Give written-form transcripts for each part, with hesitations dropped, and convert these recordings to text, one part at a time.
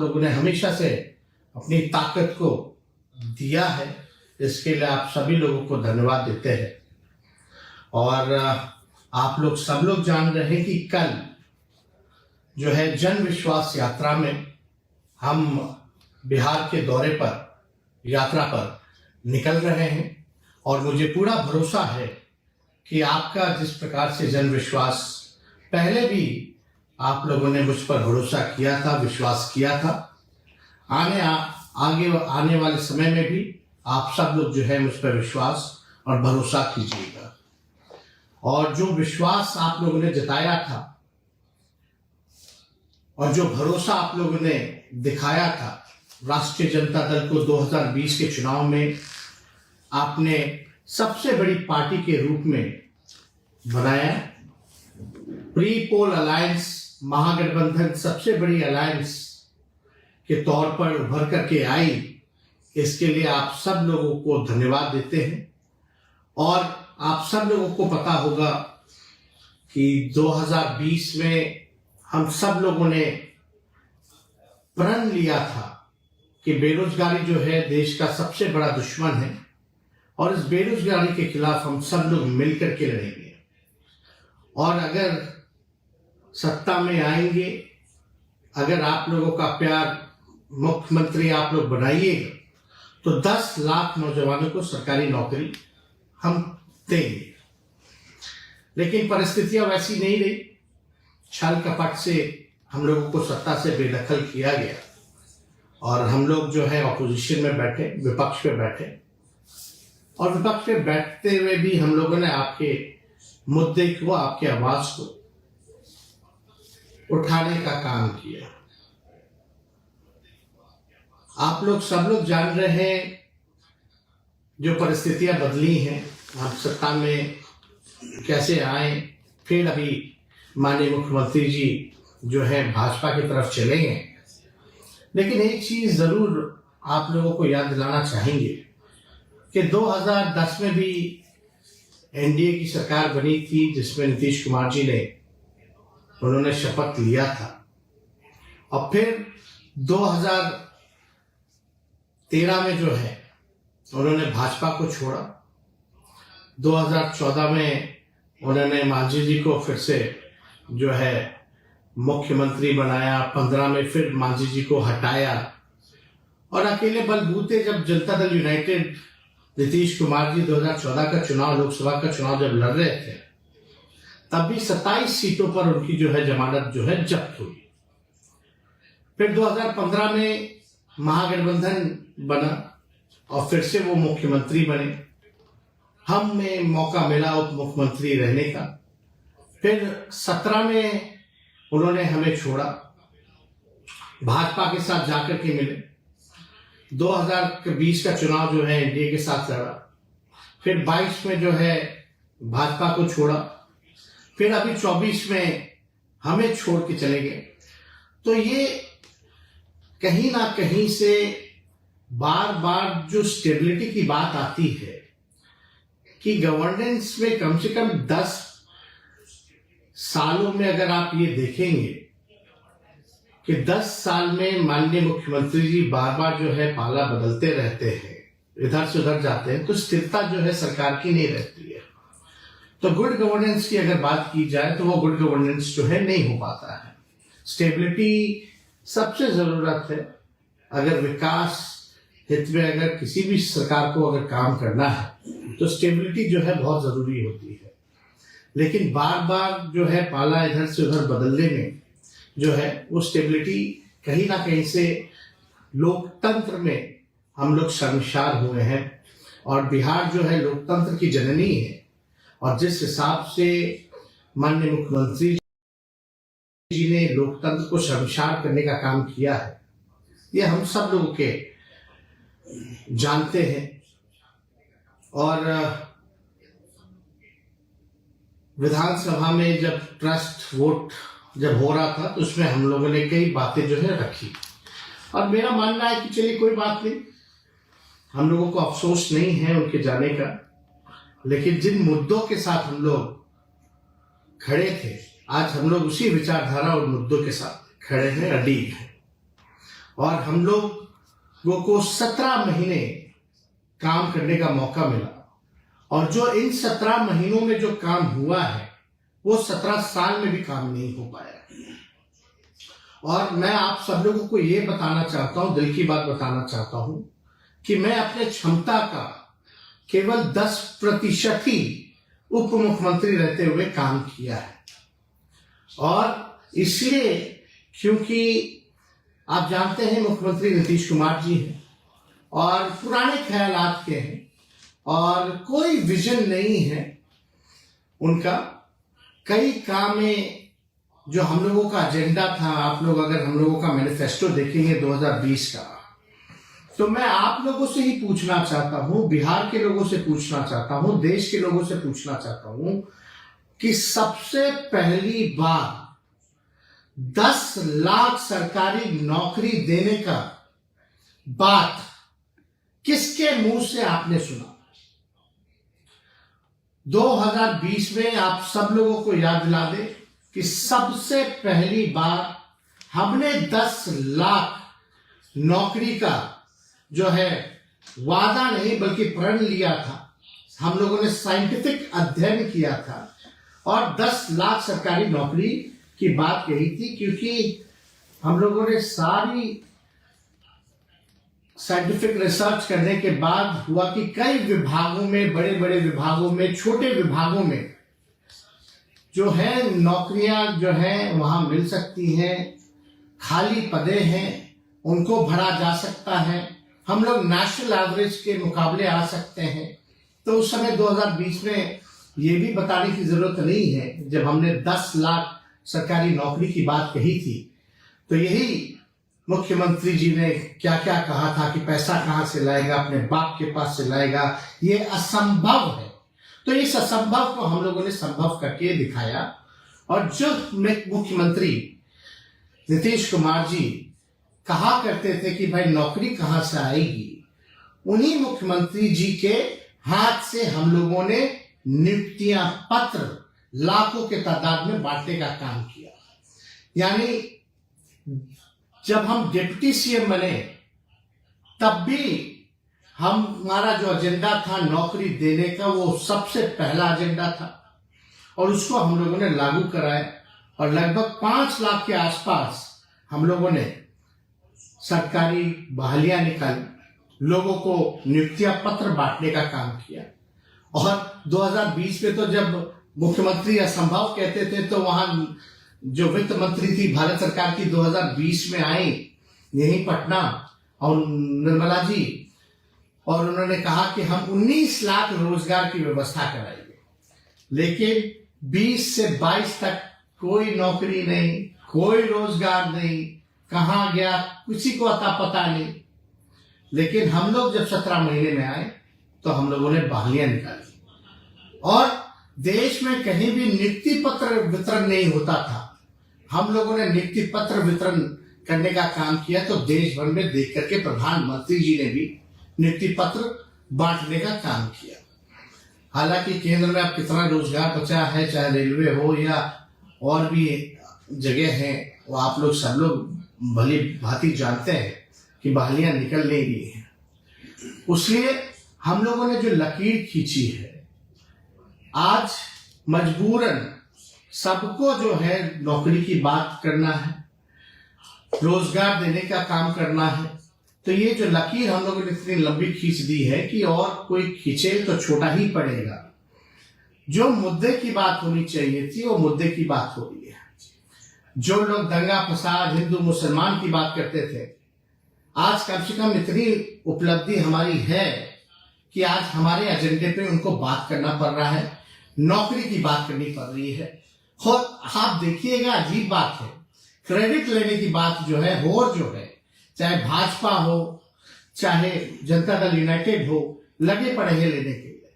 लोगों ने हमेशा से अपनी ताकत को दिया है, इसके लिए आप सभी लोगों को धन्यवाद देते हैं। और आप लोग सब लोग जान रहे हैं कि कल जो है जन विश्वास यात्रा में हम बिहार के दौरे पर यात्रा पर निकल रहे हैं और मुझे पूरा भरोसा है कि आपका जिस प्रकार से जन विश्वास पहले भी आप लोगों ने मुझ पर भरोसा किया था, विश्वास किया था, आगे आने वाले समय में भी आप सब लोग जो है मुझ पर विश्वास और भरोसा कीजिएगा। और जो विश्वास आप लोगों ने जताया था और जो भरोसा आप लोगों ने दिखाया था, राष्ट्रीय जनता दल को 2020 के चुनाव में आपने सबसे बड़ी पार्टी के रूप में बनाया। प्री पोल अलायंस, महागठबंधन सबसे बड़ी अलायंस के तौर पर उभर करके आई, इसके लिए आप सब लोगों को धन्यवाद देते हैं। और आप सब लोगों को पता होगा कि 2020 में हम सब लोगों ने प्रण लिया था कि बेरोजगारी जो है देश का सबसे बड़ा दुश्मन है और इस बेरोजगारी के खिलाफ हम सब लोग मिलकर के लड़ेंगे। और अगर सत्ता में आएंगे, अगर आप लोगों का प्यार मुख्यमंत्री आप लोग बनाइएगा तो 10 लाख नौजवानों को सरकारी नौकरी हम देंगे। लेकिन परिस्थितियां वैसी नहीं रही, छल कपट से हम लोगों को सत्ता से बेदखल किया गया और हम लोग जो है ऑपोजिशन में बैठे, विपक्ष पे बैठे और विपक्ष पे बैठते हुए भी हम लोगों ने आपके मुद्दे को, आपकी आवाज को उठाने का काम किया। आप लोग सब लोग जान रहे हैं जो परिस्थितियां बदली हैं, आप सत्ता में कैसे आए, फिर अभी माननीय मुख्यमंत्री जी जो है भाजपा की तरफ चले गए। लेकिन एक चीज जरूर आप लोगों को याद दिलाना चाहेंगे कि 2010 में भी एनडीए की सरकार बनी थी जिसमें नीतीश कुमार जी ने उन्होंने शपथ लिया था और फिर 2013 में जो है उन्होंने भाजपा को छोड़ा। 2014 में उन्होंने मांझी जी को फिर से जो है मुख्यमंत्री बनाया, 15 में फिर मांझी जी को हटाया और अकेले बलबूते जब जनता दल यूनाइटेड नीतीश कुमार जी 2014 का चुनाव, लोकसभा का चुनाव जब लड़ रहे थे तब भी 27 सीटों पर उनकी जो है जमानत जो है जब्त हुई। फिर 2015 में महागठबंधन बना और फिर से वो मुख्यमंत्री बने, हमें मौका मिला उप मुख्यमंत्री रहने का। फिर 17 में उन्होंने हमें छोड़ा, भाजपा के साथ जाकर के मिले। 2020 का चुनाव जो है एनडीए के साथ लड़ा, फिर 22 में जो है भाजपा को छोड़ा, फिर अभी 24 में हमें छोड़ के चले गए। तो ये कहीं ना कहीं से बार बार जो स्टेबिलिटी की बात आती है कि गवर्नेंस में कम से कम 10 सालों में अगर आप ये देखेंगे कि 10 साल में माननीय मुख्यमंत्री जी बार बार जो है पाला बदलते रहते हैं, इधर से उधर जाते हैं, तो स्थिरता जो है सरकार की नहीं रहती है। तो गुड गवर्नेंस की अगर बात की जाए तो वो गुड गवर्नेंस जो है नहीं हो पाता है। स्टेबिलिटी सबसे जरूरत है। अगर विकास हित में अगर किसी भी सरकार को अगर काम करना है तो स्टेबिलिटी जो है बहुत जरूरी होती है। लेकिन बार बार जो है पाला इधर से उधर बदलने में जो है वो स्टेबिलिटी कहीं ना कहीं से लोकतंत्र में हम लोग शर्मसार हुए हैं। और बिहार जो है लोकतंत्र की जननी है और जिस हिसाब से माननीय मुख्यमंत्री जी ने लोकतंत्र को शर्मसार करने का काम किया है, ये हम सब लोगों के जानते हैं। और विधानसभा में जब ट्रस्ट वोट जब हो रहा था तो उसमें हम लोगों ने कई बातें जो है रखी और मेरा मानना है कि चलिए कोई बात नहीं, हम लोगों को अफसोस नहीं है उनके जाने का। लेकिन जिन मुद्दों के साथ हम लोग खड़े थे, आज हम लोग उसी विचारधारा और मुद्दों के साथ खड़े हैं, अडिग हैं। और हम लोगों को 17 महीने काम करने का मौका मिला, और जो इन 17 महीनों में जो काम हुआ है वो 17 साल में भी काम नहीं हो पाया। और मैं आप सब लोगों को ये बताना चाहता हूं, दिल की बात बताना चाहता हूं कि मैं अपने क्षमता का केवल 10% ही उप मुख्यमंत्री रहते हुए काम किया है। और इसलिए क्योंकि आप जानते हैं मुख्यमंत्री नीतीश कुमार जी हैं और पुराने ख्यालात के हैं और कोई विजन नहीं है उनका। कई काम में जो हम लोगों का एजेंडा था, आप लोग अगर हम लोगों का मैनिफेस्टो देखेंगे 2020 का, तो मैं आप लोगों से ही पूछना चाहता हूं, बिहार के लोगों से पूछना चाहता हूं, देश के लोगों से पूछना चाहता हूं कि सबसे पहली बार 10 लाख सरकारी नौकरी देने का बात किसके मुंह से आपने सुना? 2020 में आप सब लोगों को याद दिला दे कि सबसे पहली बार हमने 10 लाख नौकरी का जो है वादा नहीं बल्कि प्रण लिया था। हम लोगों ने साइंटिफिक अध्ययन किया था और 10 लाख सरकारी नौकरी की बात कही थी, क्योंकि हम लोगों ने सारी साइंटिफिक रिसर्च करने के बाद हुआ कि कई विभागों में, बड़े बड़े विभागों में, छोटे विभागों में जो है नौकरियां जो है वहां मिल सकती हैं, खाली पदे हैं, उनको भरा जा सकता है, हम लोग नेशनल एवरेज के मुकाबले आ सकते हैं। तो उस समय 2020 में ये भी बताने की जरूरत नहीं है, जब हमने 10 लाख सरकारी नौकरी की बात कही थी तो यही मुख्यमंत्री जी ने क्या क्या कहा था कि पैसा कहां से लाएगा, अपने बाप के पास से लाएगा, ये असंभव है। तो इस असंभव को हम लोगों ने संभव करके दिखाया। और जो मुख्यमंत्री नीतीश कुमार जी कहा करते थे कि भाई नौकरी कहां से आएगी, उन्हीं मुख्यमंत्री जी के हाथ से हम लोगों ने नियुक्तियां पत्र लाखों के तादाद में बांटने का काम किया। यानी जब हम डिप्टी सीएम बने तब भी हमारा जो एजेंडा था नौकरी देने का, वो सबसे पहला एजेंडा था और उसको हम लोगों ने लागू कराया। और लगभग 5 लाख के आसपास हम लोगों ने सरकारी बहालियां निकाली, लोगों को नियुक्तियां पत्र बांटने का काम किया। और 2020 में तो जब मुख्यमंत्री असंभव कहते थे तो वहां जो वित्त मंत्री थी भारत सरकार की 2020 में आई यही पटना, और निर्मला जी, और उन्होंने कहा कि हम 19 लाख रोजगार की व्यवस्था कराएंगे। लेकिन 20 से 22 तक कोई नौकरी नहीं, कोई रोजगार नहीं, कहां गया किसी को अता पता नहीं। लेकिन हम लोग जब 17 महीने में आए तो हम लोगों ने बहालियां निकाली और देश में कहीं भी नियुक्ति पत्र वितरण नहीं होता था। हम लोगों ने नियुक्ति पत्र वितरण करने का काम किया। तो देश भर में देख करके प्रधानमंत्री जी ने भी नियुक्ति पत्र बांटने का काम किया। हालांकि केंद्र में अब कितना रोजगार बचा है, चाहे रेलवे हो या और भी जगह है, वो आप लोग सब लोग भली भांति जानते हैं कि बहालियां निकल नहीं रही हैं। इसलिए हम लोगों ने जो लकीर खींची है, आज मजबूरन सबको जो है नौकरी की बात करना है, रोजगार देने का काम करना है। तो ये जो लकीर हम लोगों ने इतनी लंबी खींच दी है कि और कोई खींचे तो छोटा ही पड़ेगा। जो मुद्दे की बात होनी चाहिए थी वो मुद्दे की बात हो रही है। जो लोग दंगा फसाद हिंदू मुसलमान की बात करते थे, आज कम से कम इतनी उपलब्धि हमारी है कि आज हमारे एजेंडे पे उनको बात करना पड़ रहा है, नौकरी की बात करनी पड़ रही है। और आप देखिएगा अजीब बात है, क्रेडिट लेने की बात जो है चाहे भाजपा हो चाहे जनता दल यूनाइटेड हो, लगे पड़े हैं लेने के लिए।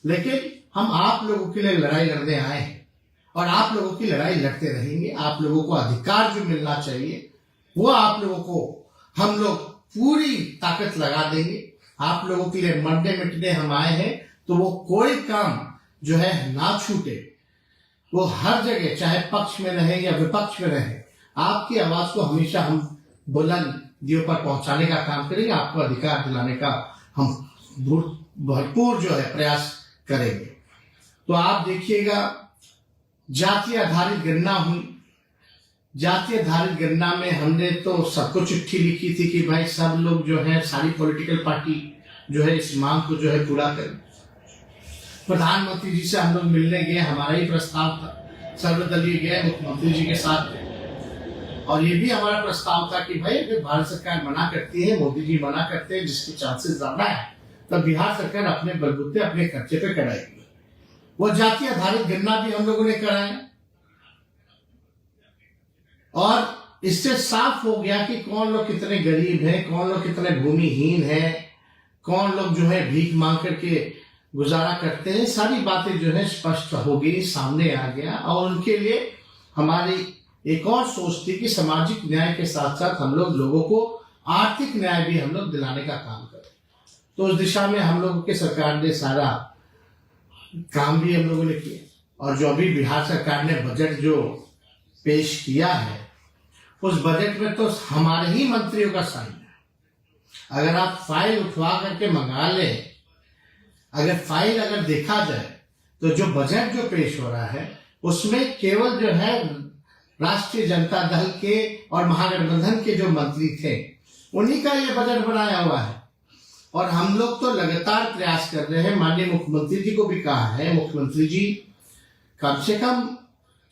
लेकिन हम आप लोगों के लिए लड़ाई लड़ने आए हैं और आप लोगों की लड़ाई लड़ते रहेंगे। आप लोगों को अधिकार जो मिलना चाहिए वो आप लोगों को हम लोग पूरी ताकत लगा देंगे। आप लोगों के लिए मरने मिटने हम आए हैं, तो वो कोई काम जो है ना छूटे। वो हर जगह चाहे पक्ष में रहे या विपक्ष में रहे, आपकी आवाज को हमेशा हम बुलंद दियों पर पहुंचाने का काम करेंगे, आपको अधिकार दिलाने का हम भरपूर जो है प्रयास करेंगे। तो आप देखिएगा, जाति आधारित गणना हुई। जाति आधारित गणना में हमने तो सबको चिट्ठी लिखी थी कि भाई सब लोग जो है, सारी पॉलिटिकल पार्टी जो है इस मांग को जो है पूरा करें। प्रधानमंत्री जी से हम लोग मिलने गए, हमारा ही प्रस्ताव था, सर्वदलीय गए मुख्यमंत्री जी के साथ, और ये भी हमारा प्रस्ताव था कि भाई अगर भारत सरकार मना करती है, मोदी जी मना करते हैं, जिसके चांसेस ज्यादा है, तब बिहार सरकार अपने बलबूते अपने खर्चे पे कराएगी। वो जाति आधारित गणना भी हम लोगों ने कराया, और इससे साफ हो गया कि कौन लोग कितने गरीब हैं, कौन लोग कितने भूमिहीन हैं, कौन लोग जो है भीख मांग करके गुजारा करते हैं। सारी बातें जो है स्पष्ट हो गई, सामने आ गया। और उनके लिए हमारी एक और सोच थी कि सामाजिक न्याय के साथ साथ हम लोग लोगों को आर्थिक न्याय भी हम लोग दिलाने का काम करें। तो उस दिशा में हम लोगों की सरकार ने सारा काम भी हम लोगों ने किया। और जो अभी बिहार सरकार ने बजट जो पेश किया है, उस बजट में तो हमारे ही मंत्रियों का साइन है। अगर आप फाइल उठवा करके मंगा लें, अगर देखा जाए तो जो बजट जो पेश हो रहा है उसमें केवल जो है राष्ट्रीय जनता दल के और महागठबंधन के जो मंत्री थे उन्हीं का ये बजट बनाया हुआ है। और हम लोग तो लगातार प्रयास कर रहे हैं, माननीय मुख्यमंत्री जी को भी कहा है, मुख्यमंत्री जी कम से कम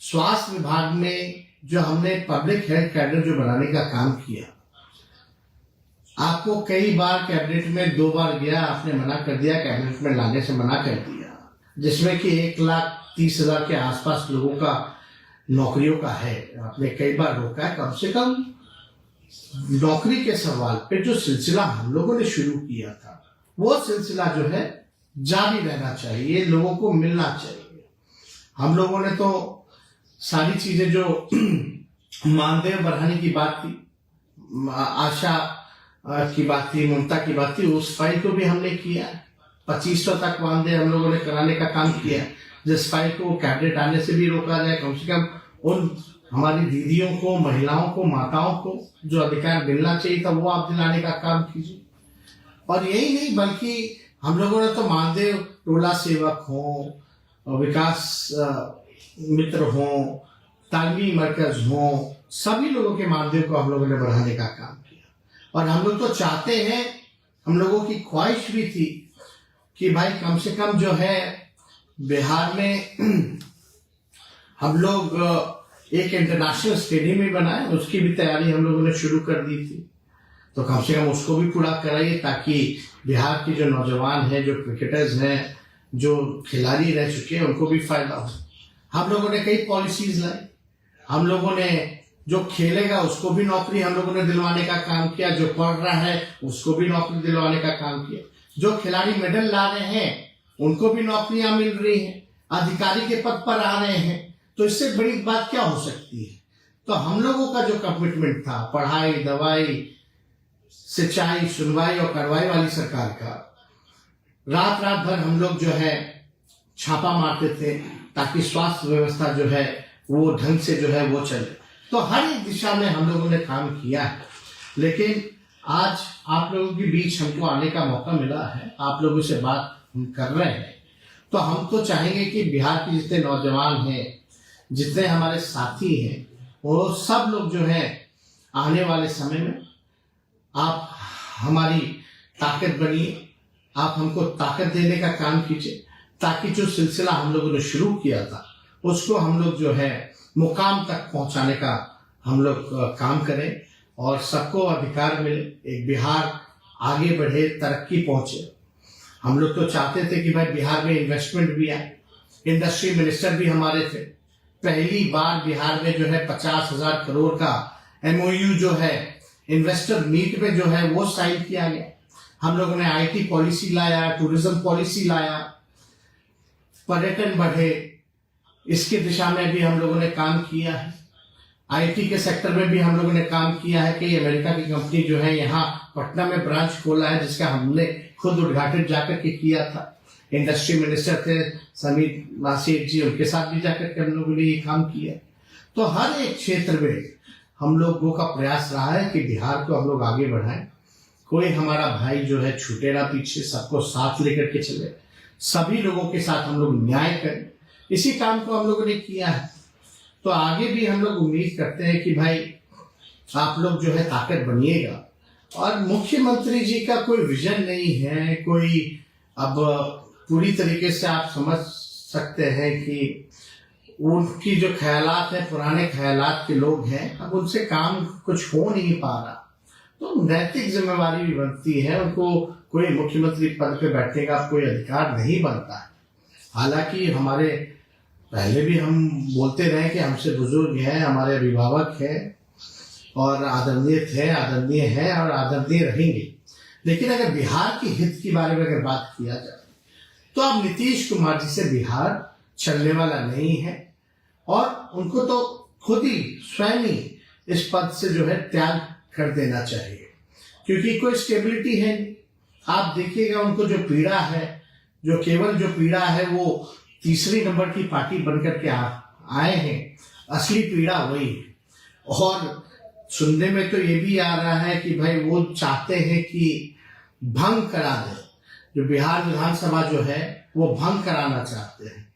स्वास्थ्य विभाग में जो हमने पब्लिक हेल्थ कैडर जो बनाने का काम किया, आपको कई बार कैबिनेट में 2 बार गया, आपने मना कर दिया, कैबिनेट में लाने से मना कर दिया, जिसमें कि 1,30,000 के आसपास लोगों का नौकरियों का है, आपने कई बार रोका है। कम से कम नौकरी के सवाल पे जो सिलसिला हम लोगों ने शुरू किया था, वो सिलसिला जो है जारी रहना चाहिए, लोगों को मिलना चाहिए। हम लोगों ने तो सारी चीजें जो मानदेय बढ़ाने की बात थी, आशा की बात थी, ममता की बात थी, उस फाइल को भी हमने किया। 2500 तक मानदेय हम लोगों ने कराने का काम किया, जिस फाइल को कैबिनेट आने से भी रोका जाए। कम से कम उन हमारी दीदियों को, महिलाओं को, माताओं को जो अधिकार मिलना चाहिए था, वो आप दिलाने का काम कीजिए। और यही नहीं, बल्कि हम लोगों ने तो मानदेय टोला सेवक हो, विकास मित्र हो, तालमी मरकज हो, सभी लोगों के मानदेय को हम लोगों ने बढ़ाने का काम किया। और हम लोग तो चाहते हैं, हम लोगों की ख्वाहिश भी थी कि भाई कम से कम जो है बिहार में हम लोग एक इंटरनेशनल स्टेडियम भी बनाए, उसकी भी तैयारी हम लोगों ने शुरू कर दी थी। तो कम से कम उसको भी पूरा कराइए, ताकि बिहार की जो नौजवान हैं, जो क्रिकेटर्स हैं, जो खिलाड़ी रह चुके हैं, उनको भी फायदा हो। हम लोगों ने कई पॉलिसीज लाई, हम लोगों ने जो खेलेगा उसको भी नौकरी हम लोगों ने दिलवाने का काम किया, जो पढ़ रहा है उसको भी नौकरी दिलवाने का काम किया, जो खिलाड़ी मेडल ला रहे हैं उनको भी नौकरियां मिल रही हैं, अधिकारी के पद पर आ रहे हैं। तो इससे बड़ी बात क्या हो सकती है। तो हम लोगों का जो कमिटमेंट था, पढ़ाई, दवाई, सिंचाई, सुनवाई और कार्रवाई वाली सरकार का, रात रात भर हम लोग जो है छापा मारते थे, ताकि स्वास्थ्य व्यवस्था जो है वो ढंग से जो है वो चले। तो हर एक दिशा में हम लोगों ने काम किया है। लेकिन आज आप लोगों के बीच हमको आने का मौका मिला है, आप लोगों से बात हम कर रहे हैं, तो हम तो चाहेंगे कि बिहार के जितने नौजवान हैं, जितने हमारे साथी हैं, वो सब लोग जो है आने वाले समय में आप हमारी ताकत बनिए, आप हमको ताकत देने का काम कीजिए, ताकि जो सिलसिला हम लोगों ने शुरू किया था उसको हम लोग जो है मुकाम तक पहुंचाने का हम लोग काम करें और सबको अधिकार मिले, एक बिहार आगे बढ़े, तरक्की पहुंचे। हम लोग तो चाहते थे कि भाई बिहार में इन्वेस्टमेंट भी आए, इंडस्ट्री मिनिस्टर भी हमारे थे। पहली बार बिहार में जो है 50,000 करोड़ का MOU जो है इन्वेस्टर मीट में जो है वो साइन किया गया। हम लोगों ने IT पॉलिसी लाया, टूरिज्म पॉलिसी लाया, पर्यटन बढ़े, इसकी दिशा में भी हम लोगों ने काम किया है। IT के सेक्टर में भी हम लोगों ने काम किया है कि अमेरिका की कंपनी जो है यहाँ पटना में ब्रांच खोला है, जिसका हमने खुद उद्घाटन जाकर के किया था। इंडस्ट्री मिनिस्टर थे समीर नासिर जी, उनके साथ भी जाकर के हम लोगों ने ये काम किया। तो हर एक क्षेत्र में हम लोगों का प्रयास रहा है कि बिहार को हम लोग आगे बढ़ाएं। कोई हमारा भाई जो है छूटे ना पीछे, सबको साथ लेकर के चले, सभी लोगों के साथ हम लोग न्याय करें। इसी काम को हम लोगों ने किया है। तो आगे भी हम लोग उम्मीद करते हैं कि भाई आप लोग जो है ताकत बनिएगा। और मुख्यमंत्री जी का कोई विजन नहीं है, कोई अब पूरी तरीके से आप समझ सकते हैं कि उनकी जो ख्यालात है पुराने ख्यालात के लोग हैं, अब उनसे काम कुछ हो नहीं पा रहा। तो नैतिक जिम्मेवारी भी बनती है, उनको कोई मुख्यमंत्री पद पे बैठने का कोई अधिकार नहीं बनता है। हालांकि हमारे पहले भी हम बोलते रहे कि हमसे बुजुर्ग हैं, हमारे अभिभावक हैं और आदरणीय है और आदरणीय रहेंगे। लेकिन अगर बिहार के हित के बारे में अगर बात किया जाए तो अब नीतीश कुमार जी से बिहार चलने वाला नहीं है और उनको तो खुद ही स्वयं ही इस पद से जो है त्याग कर देना चाहिए, क्योंकि कोई स्टेबिलिटी है नहीं। आप देखिएगा उनको जो पीड़ा है, जो केवल जो पीड़ा है वो तीसरी नंबर की पार्टी बनकर के आए हैं, असली पीड़ा वही है। और सुनने में तो ये भी आ रहा है कि भाई वो चाहते हैं कि भंग करा दे, जो बिहार विधानसभा जो है वो भंग कराना चाहते हैं।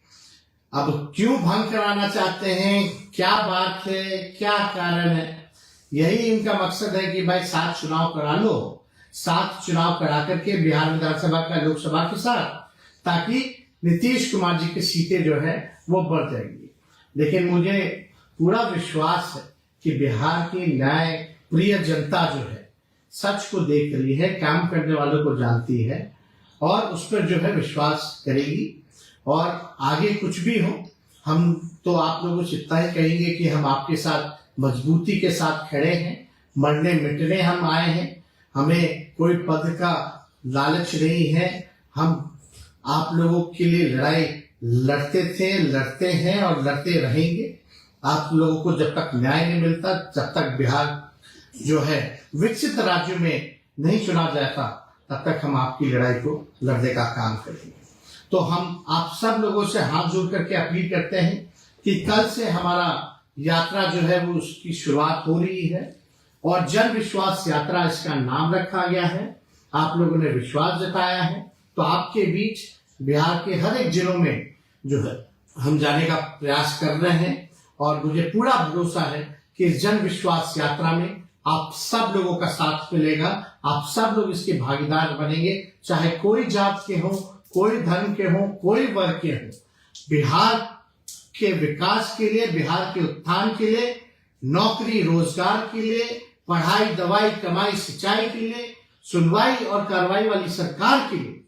अब क्यों भंग कराना चाहते हैं, क्या बात है, क्या कारण है? यही इनका मकसद है कि भाई 7 चुनाव करा लो, 7 चुनाव करा करके बिहार विधानसभा का लोकसभा के साथ, ताकि नीतीश कुमार जी की सीटें जो है वो बढ़ जाएंगी। लेकिन मुझे पूरा विश्वास है कि बिहार की न्याय प्रिय जनता जो है सच को देख रही है, काम करने वालों को जानती है और उस पर जो है विश्वास करेगी। और आगे कुछ भी हो, हम तो आप लोगों से इतना ही कहेंगे कि हम आपके साथ मजबूती के साथ खड़े हैं, मरने मिटने हम आए हैं। हमें कोई पद का लालच नहीं है, हम आप लोगों के लिए लड़ाई लड़ते थे, लड़ते हैं और लड़ते रहेंगे। आप लोगों को जब तक न्याय नहीं मिलता, जब तक बिहार जो है विकसित राज्य में नहीं चुना जाता, तब तक हम आपकी लड़ाई को लड़ने का काम करेंगे। तो हम आप सब लोगों से हाथ जोड़ करके अपील करते हैं कि कल से हमारा यात्रा जो है वो उसकी शुरुआत हो रही है और जन विश्वास यात्रा इसका नाम रखा गया है। आप लोगों ने विश्वास जताया है, तो आपके बीच बिहार के हर एक जिलों में जो है हम जाने का प्रयास कर रहे हैं और मुझे पूरा भरोसा है कि इस जन विश्वास यात्रा में आप सब लोगों का साथ मिलेगा, आप सब लोग इसके भागीदार बनेंगे, चाहे कोई जात के हो, कोई धर्म के हो, कोई वर्ग के हो। बिहार के विकास के लिए, बिहार के उत्थान के लिए, नौकरी रोजगार के लिए, पढ़ाई दवाई कमाई सिंचाई के लिए, सुनवाई और कार्रवाई वाली सरकार के लिए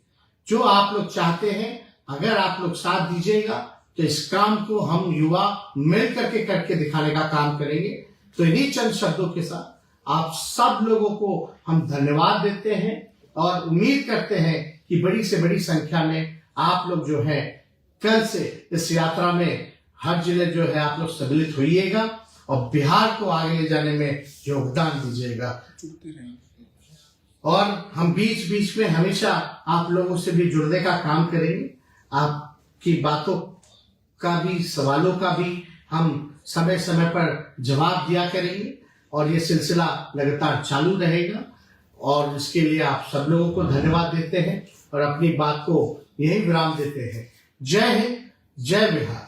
जो आप लोग चाहते हैं, अगर आप लोग साथ दीजिएगा तो इस काम को हम युवा मिल करके दिखाने का काम करेंगे। तो इन्हीं चंद शब्दों के साथ आप सब लोगों को हम धन्यवाद देते हैं और उम्मीद करते हैं कि बड़ी से बड़ी संख्या में आप लोग जो है कल से इस यात्रा में हर जिले जो है आप लोग सम्मिलित होइएगा और बिहार को आगे ले जाने में योगदान दीजिएगा। और हम बीच बीच में हमेशा आप लोगों से भी जुड़ने का काम करेंगे, आपकी बातों का भी, सवालों का भी हम समय समय पर जवाब दिया करेंगे और ये सिलसिला लगातार चालू रहेगा। और इसके लिए आप सब लोगों को धन्यवाद देते हैं और अपनी बात को यही विराम देते हैं। जय हिंद, जय बिहार।